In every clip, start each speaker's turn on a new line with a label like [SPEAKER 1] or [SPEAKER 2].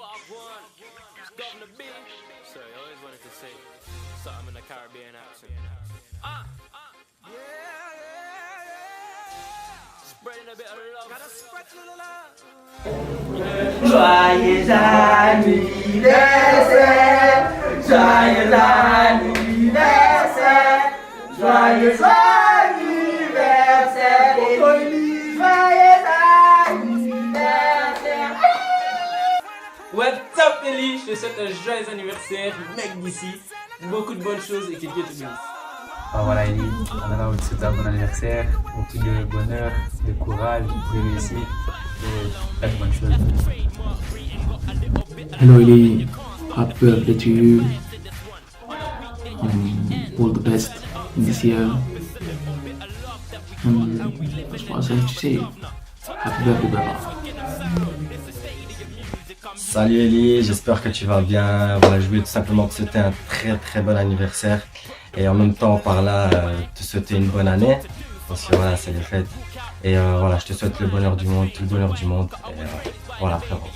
[SPEAKER 1] Sorry, I always wanted to say something in the Caribbean accent. Spreading a bit of love. Gotta spread a little love.
[SPEAKER 2] Joyeux anniversaire, joyeux anniversaire, joyeux anniversaire, joyeux anniversaire.
[SPEAKER 3] What's up Ellie, je te souhaite un joyeux anniversaire, mec d'ici, beaucoup de bonnes choses et que Dieu te bénisse.
[SPEAKER 4] Voilà Ellie, on est là où te souhaiter un bon anniversaire, beaucoup de bonheur, de courage, de réussite et plein de bonnes choses.
[SPEAKER 5] Hello Ellie, happy birthday to you. All the best in this year. That's what I have to say. Happy birthday, brother.
[SPEAKER 6] Salut Ellie, j'espère que tu vas bien. Voilà, je voulais tout simplement te souhaiter un très bon anniversaire et en même temps par là te souhaiter une bonne année parce que voilà, c'est les fêtes et voilà, je te souhaite le bonheur du monde, tout le bonheur du monde et voilà frérot.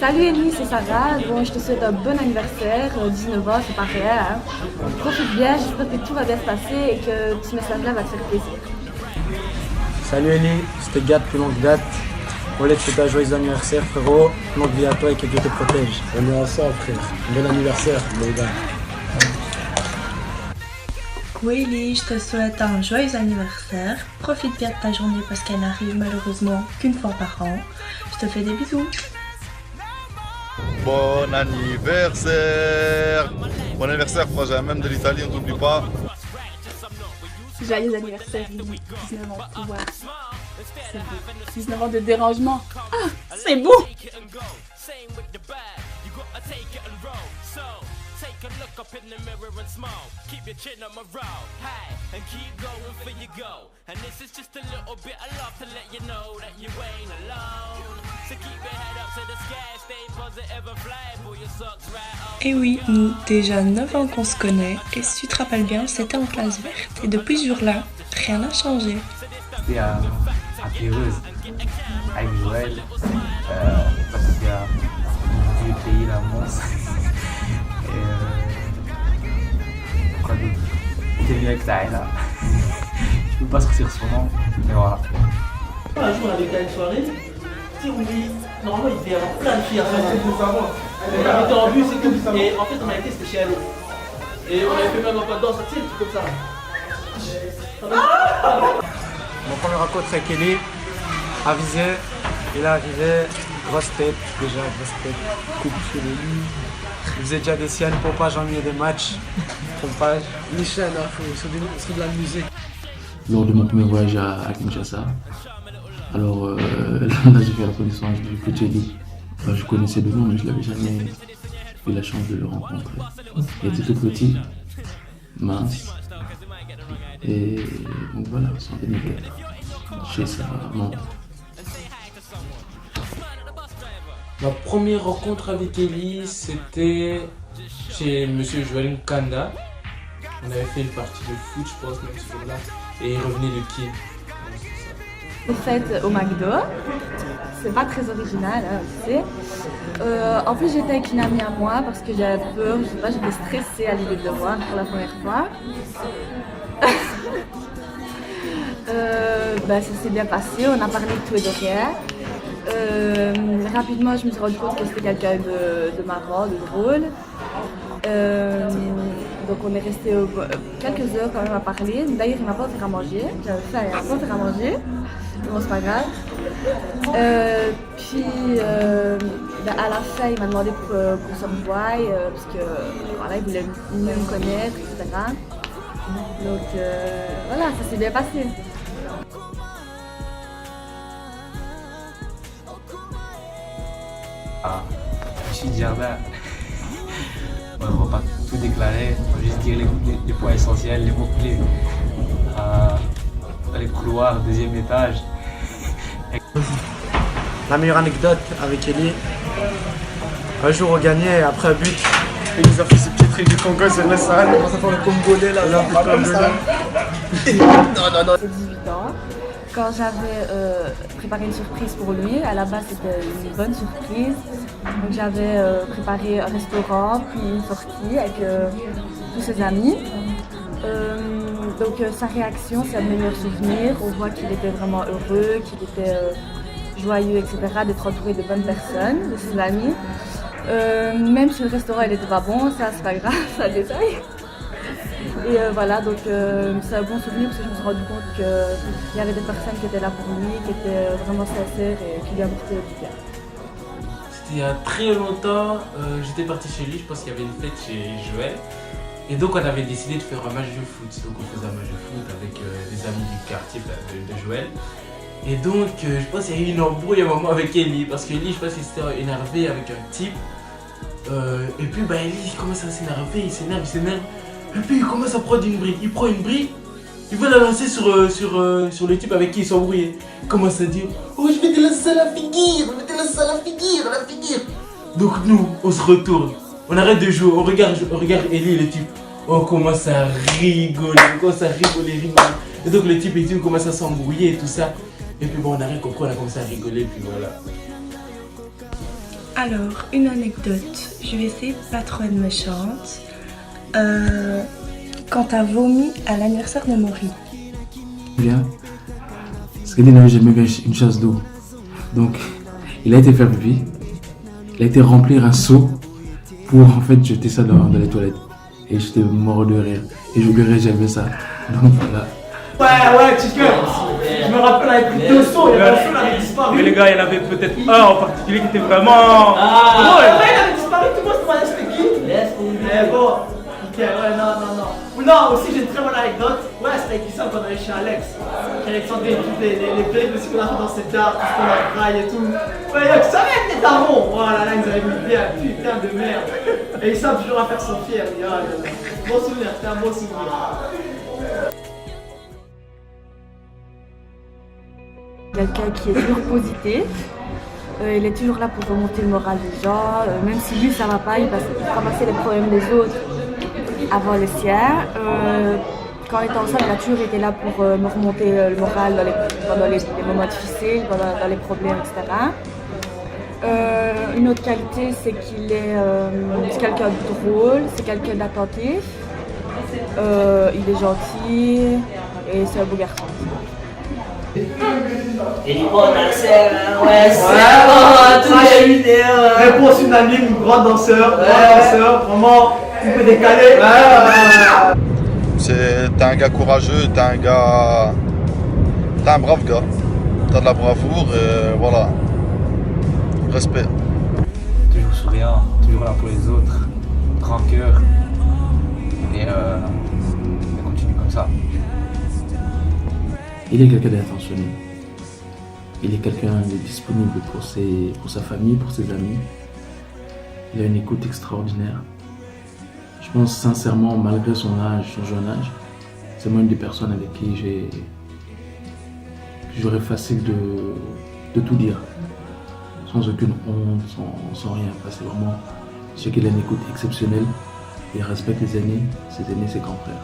[SPEAKER 7] Salut Ellie, c'est Sarah. Bon, je te souhaite un bon anniversaire, 19 ans, c'est pas rien. Hein. Profite bien, j'espère que tout va bien se passer et que ce message-là va te faire plaisir.
[SPEAKER 8] Salut Ellie, c'était Gad depuis longue date. On voulait te souhaiter un joyeux anniversaire frérot, longue vie à toi et que Dieu te protège. On est ensemble frère, bon anniversaire les gars.
[SPEAKER 9] Oui Ellie, je te souhaite un joyeux anniversaire. Profite bien de ta journée parce qu'elle n'arrive malheureusement qu'une fois par an. Je te fais des bisous.
[SPEAKER 10] Bon anniversaire! Bon anniversaire, frangin, même de l'Italie, on t'oublie pas.
[SPEAKER 11] Joyeux anniversaire, 19 ans de pouvoir. C'est beau. 19 ans de dérangement. Ah, c'est beau!
[SPEAKER 1] Take a look up in the mirror and smile. Keep your chin on my roll, hey, and keep going for your goal. And this is just a little bit of love to let you know that you ain't alone. So keep your head up to the sky, stay positive and fly, pull your socks right up.
[SPEAKER 9] Et oui, nous, déjà 9 ans qu'on se connaît, et si tu te rappelles bien, c'était en classe verte. Et depuis ce jour-là, rien n'a changé.
[SPEAKER 4] C'était à Pérouse, avec Joël, on passait à du pays, la Mons. Quoi d'autre? T'es venu avec ta haine là. Je peux pas sortir son nom, mais voilà.
[SPEAKER 2] Un jour on avait été à une soirée, tu sais, on dit, normalement il devait y avoir plein de filles à faire. On était en bus et tout, et en fait on a été c'était chez Allo. Et on avait fait même un pas de danse, tu sais, des trucs comme ça.
[SPEAKER 8] Mon premier rencontre avec Ellie, avisé, il est arrivé, grosse tête, déjà grosse tête, coupe sur le lit. Il faisait déjà des siennes, pompage en milieu des matchs, pompage. Les chaînes, sur de la musique.
[SPEAKER 5] Lors de mon premier voyage à Kinshasa, alors là j'ai fait la connaissance du petit Ellie. Je connaissais de nom mais je l'avais jamais eu la chance de le rencontrer. Il était tout petit, mince, et donc voilà, son bénévole chez sa maman.
[SPEAKER 3] Ma première rencontre avec Ellie, c'était chez Monsieur Joël Nkanda. On avait fait une partie de foot, je pense, même ce jour-là, et il revenait de Kin.
[SPEAKER 7] Les fêtes au McDo, c'est pas très original, hein, tu sais. En plus, j'étais avec une amie à moi parce que j'avais peur, je sais pas, j'étais stressée à l'idée de le voir pour la première fois. Ça s'est bien passé, on a parlé de tout et de rien. Rapidement, je me suis rendu compte que c'était quelqu'un de marrant, de drôle. Donc on est resté quelques heures quand même à parler. D'ailleurs, il m'a pas offert à manger. J'avais faim, il m'a pas offert à manger. Bon, c'est pas grave. À la fin, il m'a demandé qu'on se revoie parce que voilà, il voulait mieux me connaître, etc. Donc voilà, ça s'est bien passé.
[SPEAKER 4] Je suis jardin. On ne va pas tout déclarer, on va juste dire les points essentiels, les mots-clés. Dans les couloirs, deuxième étage.
[SPEAKER 8] La meilleure anecdote avec Ellie, un jour on gagnait après un but, il nous a fait ce petit truc du Congo sur la salle, on commence à faire le Congolais là, comme ça.
[SPEAKER 7] Non. J'ai 18 ans. quand j'avais préparé une surprise pour lui. À la base, c'était une bonne surprise. Donc j'avais préparé un restaurant, puis une sortie avec tous ses amis. Donc sa réaction, c'est un de mes meilleurs souvenirs. On voit qu'il était vraiment heureux, qu'il était joyeux, etc. d'être entouré de bonnes personnes, de ses amis. Même si le restaurant n'était pas bon, ça c'est pas grave, c'est un détail. Et voilà, donc c'est un bon souvenir parce que je me suis rendu compte qu'il y avait des personnes qui étaient là pour lui, qui étaient vraiment sincères et qui lui apportaient du bien.
[SPEAKER 3] C'était il y a très longtemps, j'étais parti chez lui, je pense qu'il y avait une fête chez Joël. Et donc on avait décidé de faire un match de foot. Donc on faisait un match de foot avec des amis du quartier de Joël. Et donc je pense qu'il y a eu une embrouille à un moment avec Ellie. Parce qu'Ellie, je pense qu'il s'était énervé avec un type. Et puis Ellie il commence à s'énerver, il s'énerve. Et puis il commence à prendre une brique. Il prend une brique, il veut la lancer sur le type avec qui il s'embrouillait. Il commence à dire oh je vais te lancer à la figure, Donc nous, on se retourne. On arrête de jouer, on regarde Ellie et le type. On commence à rigoler, Et donc le type et tout commence à s'embrouiller et tout ça. Et puis bon, on a rien compris, on a commencé à rigoler, puis voilà.
[SPEAKER 9] Alors, une anecdote. Je vais essayer de pas trop être méchante. Quand t'as vomi à l'anniversaire de Maury.
[SPEAKER 5] Bien. Parce qu'il n'avait jamais vu une chasse d'eau. Donc, il a été faire pipi. Il a été remplir un seau pour en fait jeter ça dans les toilettes. Et j'étais mort de rire. Et j'oublierai jamais ça. Donc voilà.
[SPEAKER 2] Ouais, tu je me rappelle avec les 2 sauts, il y avait un seau qui avait disparu.
[SPEAKER 12] Mais les gars, il y en avait peut-être un en particulier qui était vraiment...
[SPEAKER 2] Ah ouais, il avait disparu, tout le monde se demandait c'était qui. Mais bon, nickel, ouais, non. Ou non, aussi j'ai une très bonne anecdote. Ouais, c'était avec Issa quand on allait chez Alex. Alexandre et les plays aussi qu'on a fait dans cette art, tout ce qu'on a braille et tout. Ouais, ça va être des darons. Voilà, là, ils avaient mis bien, putain de merde. Et ils savent toujours à faire son fier. Bon souvenir, c'était un bon souvenir.
[SPEAKER 7] Quelqu'un qui est toujours positif, il est toujours là pour remonter le moral des gens, même si lui ça va pas, il va ramasser les problèmes des autres avant les siens. Quand on était ensemble, il a toujours été là pour me remonter le moral pendant les moments difficiles, dans les problèmes, etc. Une autre qualité, c'est qu'il est quelqu'un de drôle, c'est quelqu'un d'attentif, il est gentil et c'est un beau garçon.
[SPEAKER 2] Et il prend danseur, ouais, c'est bon, toutes les vidéos. Réponse unanime, grand danseur, vraiment, un peu décalé.
[SPEAKER 10] T'es un gars courageux, t'es un brave gars. T'as de la bravoure et voilà. Respect.
[SPEAKER 4] Toujours souriant, toujours là pour les autres, grand cœur. Et continue comme ça.
[SPEAKER 5] Il est quelqu'un d'attentionné. Il est quelqu'un de disponible pour sa famille, pour ses amis. Il a une écoute extraordinaire. Je pense sincèrement, malgré son jeune âge, c'est moi une des personnes avec qui j'aurais facile de tout dire. Sans aucune honte, sans rien. C'est vraiment ce qu'il a une écoute exceptionnelle. Il respecte les aînés, ses grands frères.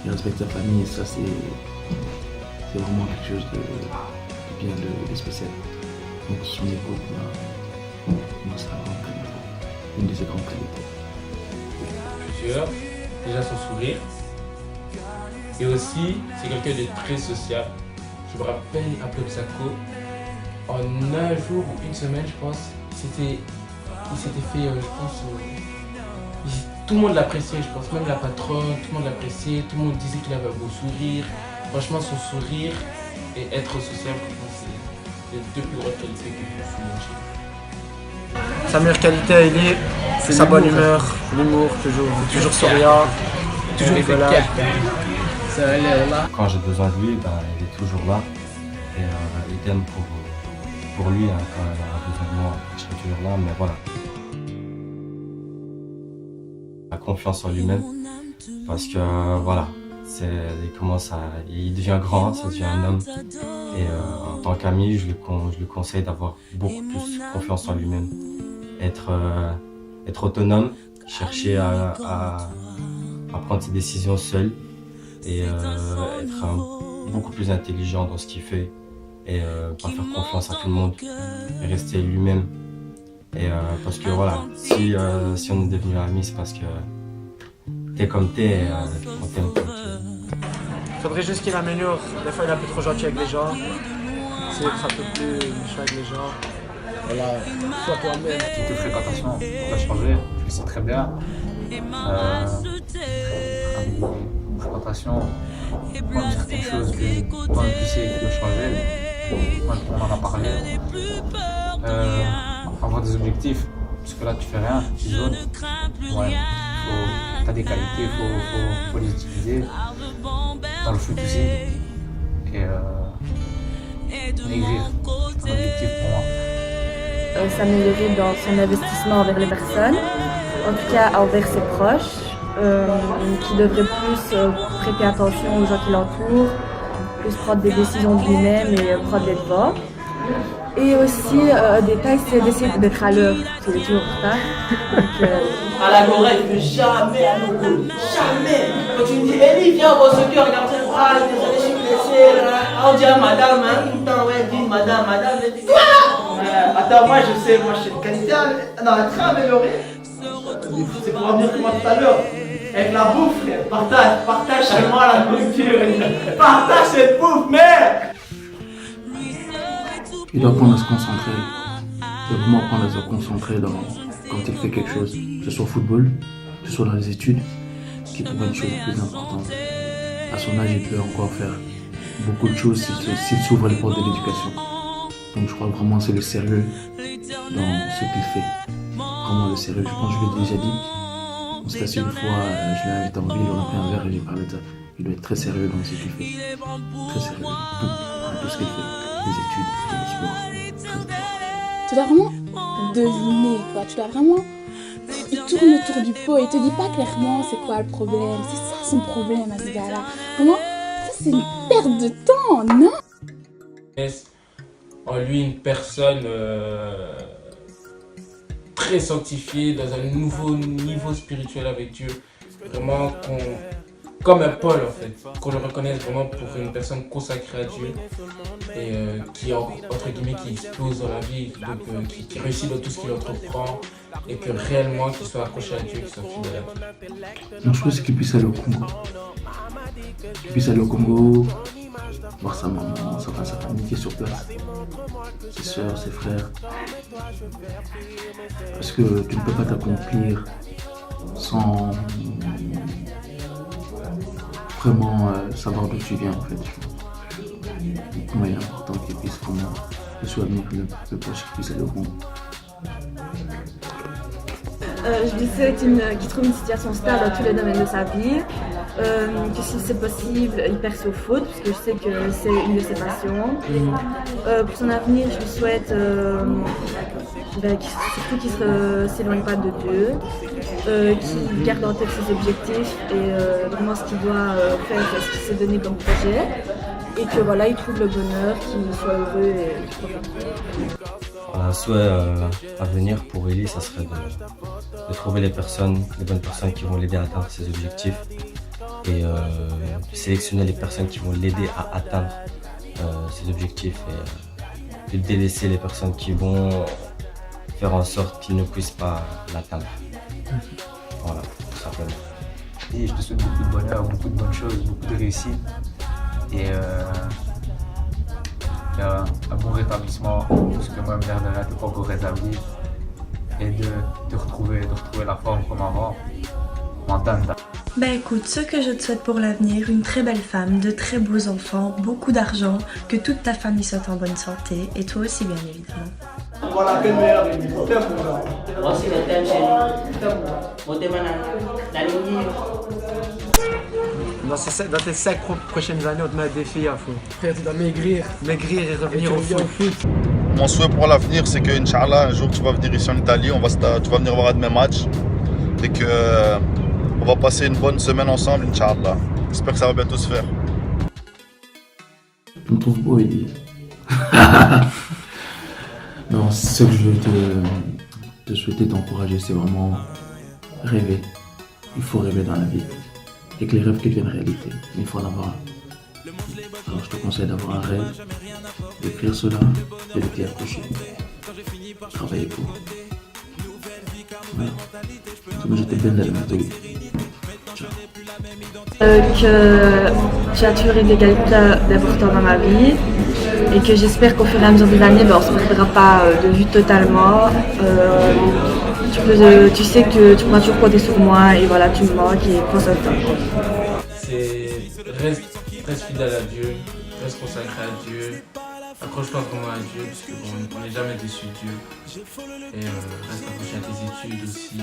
[SPEAKER 5] Il respecte sa famille et ça c'est vraiment quelque chose de bien de spécial. Donc son écoute, moi c'est une de ses grandes qualités.
[SPEAKER 3] Plusieurs, déjà son sourire. Et aussi, c'est quelqu'un de très social. Je me rappelle à Plopsaco, en un jour ou une semaine, je pense, il s'était fait, je pense, tout le monde l'appréciait, je pense, même la patronne, tout le monde l'appréciait, tout le monde disait qu'il avait un beau sourire. Franchement, son sourire et être sociable, c'est les 2 plus grandes qualités que je suis mangé.
[SPEAKER 8] Sa meilleure qualité à Ellie, c'est sa bonne humeur, l'humour, toujours souriant, toujours rigolard.
[SPEAKER 6] Quand j'ai besoin de lui, il est toujours là. Et idem pour lui, quand il a besoin de moi, je serai toujours là, mais voilà. La confiance en lui-même, parce que voilà. Il devient grand, ça devient un homme. Et en tant qu'ami, je lui conseille d'avoir beaucoup plus confiance en lui-même. Être autonome, chercher à prendre ses décisions seul et être un beaucoup plus intelligent dans ce qu'il fait et pas faire confiance à tout le monde et rester lui-même. Et parce que voilà, si on est devenu amis, c'est parce que t'es comme t'es, on t'aime comme t'es.
[SPEAKER 8] Faudrait juste qu'il améliore. Des fois, il est un peu trop gentil avec les gens. C'est d'être un peu plus méchant avec les gens. Voilà, sois toi-même.
[SPEAKER 4] Toutes tes fréquentations, on va changer, tu le sais très bien. Fréquentation, prendre certaines choses que toi-même tu sais qui doit changer. On en a parlé. Avoir des objectifs, parce que là tu fais rien, tu zones. Ouais, t'as des qualités, faut les utiliser. Dans le foot aussi. Et maigrir, c'est un objectif pour moi.
[SPEAKER 7] S'améliorer dans son investissement envers les personnes, en tout cas envers ses proches, qui devrait plus prêter attention aux gens qui l'entourent, plus prendre des décisions de lui-même et prendre les devants. Et aussi, un détail, c'est d'essayer d'être à l'heure, parce qu'il est toujours en retard.
[SPEAKER 2] À la Corée, il ne veut jamais aller au goal. Jamais. Quand tu me dis, Eli, viens au soccer, regarde cette phrase, désolé, je suis blessé. On dit à madame, hein, tout le temps, ouais, dis madame. Elle dit, attends, moi je sais, moi je sais une qualité, non, elle est très améliorée. C'est pour revenir comme moi tout à l'heure. Avec la bouffe, frère, partage chez moi la nourriture. Partage cette bouffe, merde.
[SPEAKER 5] Il doit apprendre à se concentrer. Il doit vraiment apprendre à se concentrer quand il fait quelque chose, que ce soit au football, que ce soit dans les études, qui est pour moi une chose plus importante. À son âge, il peut encore faire beaucoup de choses s'il s'ouvre les portes de l'éducation. Donc je crois vraiment que c'est le sérieux dans ce qu'il fait. Vraiment le sérieux. Je pense que je l'ai déjà dit. On s'est assis une fois, je l'ai invité en ville, on a pris un verre et j'ai parlé de ça. Il doit être très sérieux dans ce qu'il fait. Très sérieux dans tout ce qu'il fait. Les études, le sport.
[SPEAKER 11] Tu dois vraiment deviner, quoi. Tu dois vraiment... Il tourne autour du pot, il te dit pas clairement c'est quoi le problème. C'est ça son problème à ce gars-là. Vraiment, ça c'est une perte de temps, non?
[SPEAKER 3] En lui une personne très sanctifiée, dans un nouveau niveau spirituel avec Dieu. Vraiment comme un Paul en fait, qu'on le reconnaisse vraiment pour une personne consacrée à Dieu et qui entre guillemets qui explose dans la vie, donc qui réussit dans tout ce qu'il entreprend et que réellement qu'il soit accroché à Dieu, qu'il soit fidèle à Dieu.
[SPEAKER 5] Mon choix c'est qu'il puisse aller au Congo. Qu'il puisse aller au Congo, voir sa maman, sa famille qui est sur place, ses soeurs, ses frères. Parce que tu ne peux pas t'accomplir sans vraiment savoir d'où tu viens en fait. Pour moi il est important qu'il puisse vraiment le souvenir le proche qu'il puisse aller au Congo.
[SPEAKER 7] Je lui souhaite qu'il trouve une situation stable dans tous les domaines de sa vie, que si c'est possible, il perce au foot, parce que je sais que c'est une de ses passions. Pour son avenir, je lui souhaite surtout qu'il ne s'éloigne pas de Dieu, qu'il garde en tête ses objectifs et vraiment ce qu'il doit faire, ce qu'il s'est donné comme projet, et que voilà, il trouve le bonheur, qu'il soit heureux et qu'il profite.
[SPEAKER 6] Un souhait à venir pour Eli, ça serait de trouver les bonnes personnes qui vont l'aider à atteindre ses objectifs et de sélectionner les personnes qui vont l'aider à atteindre ses objectifs et de délaisser les personnes qui vont faire en sorte qu'il ne puisse pas l'atteindre. Voilà, tout simplement.
[SPEAKER 4] Et je te souhaite beaucoup de bonheur, beaucoup de bonnes choses, beaucoup de réussite et un bon rétablissement, parce que moi, merde, là, t'es pas encore rétabli, et de retrouver la forme comme avant, mentale.
[SPEAKER 9] Bah écoute, ce que je te souhaite pour l'avenir, une très belle femme, de très beaux enfants, beaucoup d'argent, que toute ta famille soit en bonne santé, et toi aussi bien évidemment.
[SPEAKER 2] Voilà, quel meilleur de nous. Voici le thème chéri. Mon thème, la ligne.
[SPEAKER 8] Dans tes 5 prochaines années, on te met un défi à fond. Frère, tu dois maigrir et revenir au foot.
[SPEAKER 10] Mon souhait pour l'avenir, c'est que, Inch'Allah, un jour tu vas venir ici en Italie, tu vas venir voir un de mes matchs et qu'on va passer une bonne semaine ensemble, Inch'Allah. J'espère que ça va bientôt se faire.
[SPEAKER 5] Tu me trouves beau, Eli. Non, ce que je veux te souhaiter, t'encourager, c'est vraiment rêver. Il faut rêver dans la vie. Et que les rêves deviennent réalité. Mais il faut en avoir un. Alors je te conseille d'avoir un rêve, d'écrire cela et de t'y accrocher. Travailler pour. Voilà. Moi j'étais bien dans la méthode.
[SPEAKER 7] Que tu as toujours été quelqu'un d'important dans ma vie et que j'espère qu'au fur et à mesure des années, on ne se perdra pas de vue totalement. Tu sais que tu pourras toujours compter sur moi et voilà, tu me manques et prends ça le temps.
[SPEAKER 3] Reste fidèle à Dieu, reste consacré à Dieu, accroche-toi vraiment à Dieu parce qu'on n'est jamais déçu de Dieu. Et reste accroché à tes études aussi.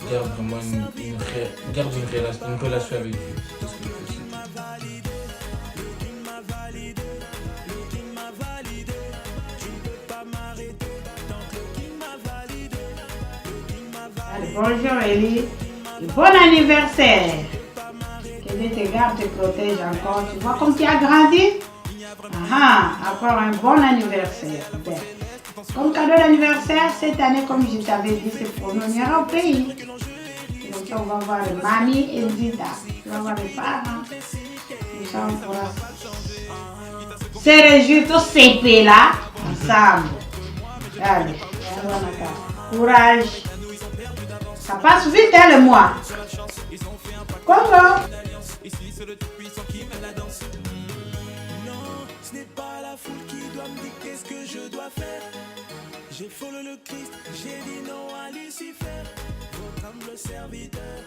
[SPEAKER 3] Et garde vraiment une relation avec Dieu. C'est tout ce que je peux
[SPEAKER 13] Allez, bonjour Elie, bon anniversaire. Que Dieu te garde, te protège encore. Tu vois comme tu as grandi? Encore un bon anniversaire. Ben, comme cadeau d'anniversaire, cette année, comme je t'avais dit, c'est pour nous, on ira au pays. Donc on va voir mamie et Zita. On va voir les parents. Comme ça, on pourra se réjouir tous ces pays-là, ensemble. Allez, courage. Ça passe vite, hein, le mois. Comment?
[SPEAKER 1] Ce n'est pas la foule qui doit me dicter ce que je dois faire. J'ai follow le Christ, j'ai dit non à Lucifer, votre humble serviteur.